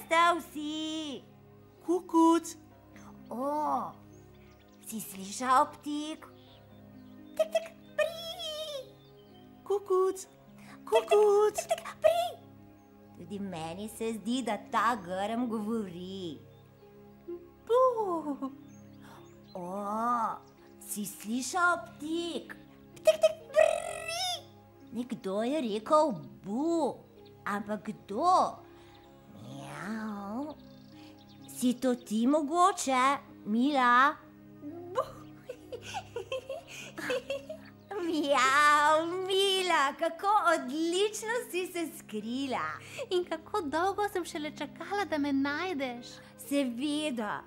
ste vsi? Kukuc. O, si slišal ptik? Tik, tik, pri! Kukuc. Kukuc. Tik, tik, pri! Tudi meni se zdi, da ta grm govori. Bu. O, si slišal ptik? Tik, tik, pri! Nekdo je rekel bu, ampak kdo? Mjau. Si to ti mogoče, Mila? Mjau, Mila, kako odlično si se skrila. In kako dolgo sem šele čakala, da me najdeš. Seveda,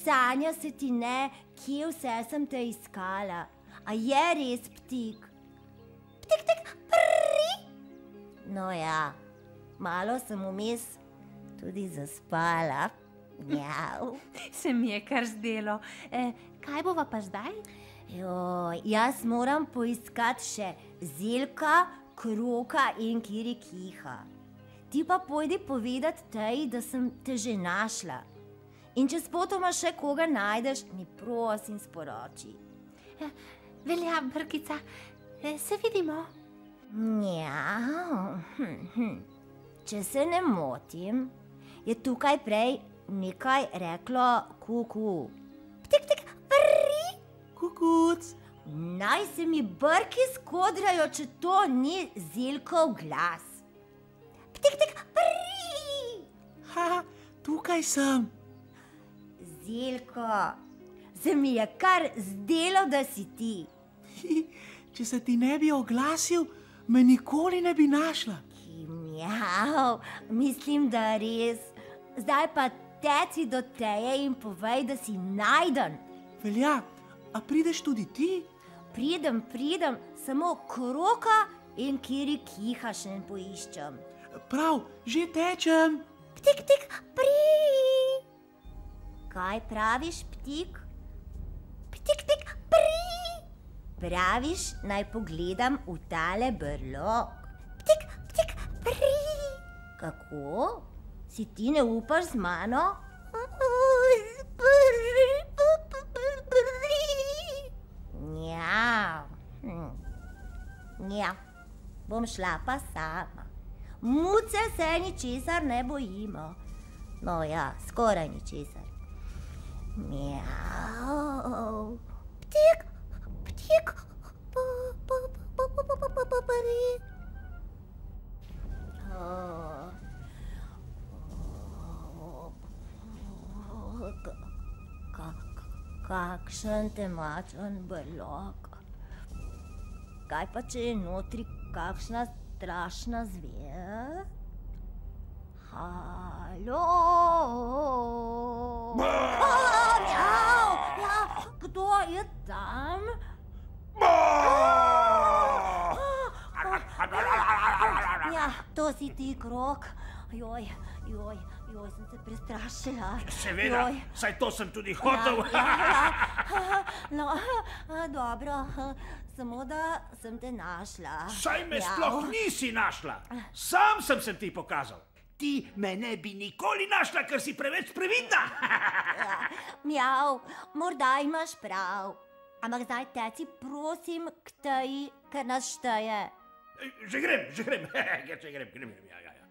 sanja se ti ne, kje vse sem te iskala. A je res ptik? Ptik, tik, pri! No ja, malo sem vmes tudi zaspala. Mjau. Se mi je kar zdelo. Kaj bova pa zdaj? Joj, jaz moram poiskati še Zelka, Kroka in Kirikiha. Ti pa pojdi povedati tej, da sem te že našla. In če spotoma še koga najdeš, mi prosim sporoči. Velja, Brkica, se vidimo. Mjau. Če se ne motim, je tukaj prej nekaj reklo kuku. Ptik, tik, pri! Kukuc. Naj se mi brki skodrajo, če to ni Zelkov glas. Ptik, tik, pri! Ha, tukaj sem. Zelko, se mi je kar zdelo, da si ti. Če se ti ne bi oglasil, me nikoli ne bi našla. Mjau, mislim, da res. Zdaj pa teci do teje in povej, da si najden. Velja, a prideš tudi ti? Pridem, samo Kroka in Kirikiha še ne poiščem. Prav, že tečem. Ptik, tik, pri! Kaj praviš, ptik? Ptik, tik, pri! Praviš, naj pogledam v tale brlog. Ptik, tik, pri! Kako? Si ti ne upaš z mano? Njau. Njau. Bom šla pa sama. Muce se ničesar ne bojimo. No ja, skoraj ničesar. Mjau. Ptik, ptik, pri. Kakšen temačen brlog. Kaj pa, če je notri kakšna strašna zver? Halo? Mjau! Ja, kdo je tam? Ja, to si ti, Krok. Joj, sem se prestrašila. Seveda, saj to sem tudi hotel. No, dobro, samo da sem te našla. Saj me sploh nisi našla. Sam sem se ti pokazal. Ti me ne bi nikoli našla, ker si preveč previdna. Mjau, morda imaš prav. Ampak zdaj teci prosim k teji, ker nas šteje. Že grem. Ja.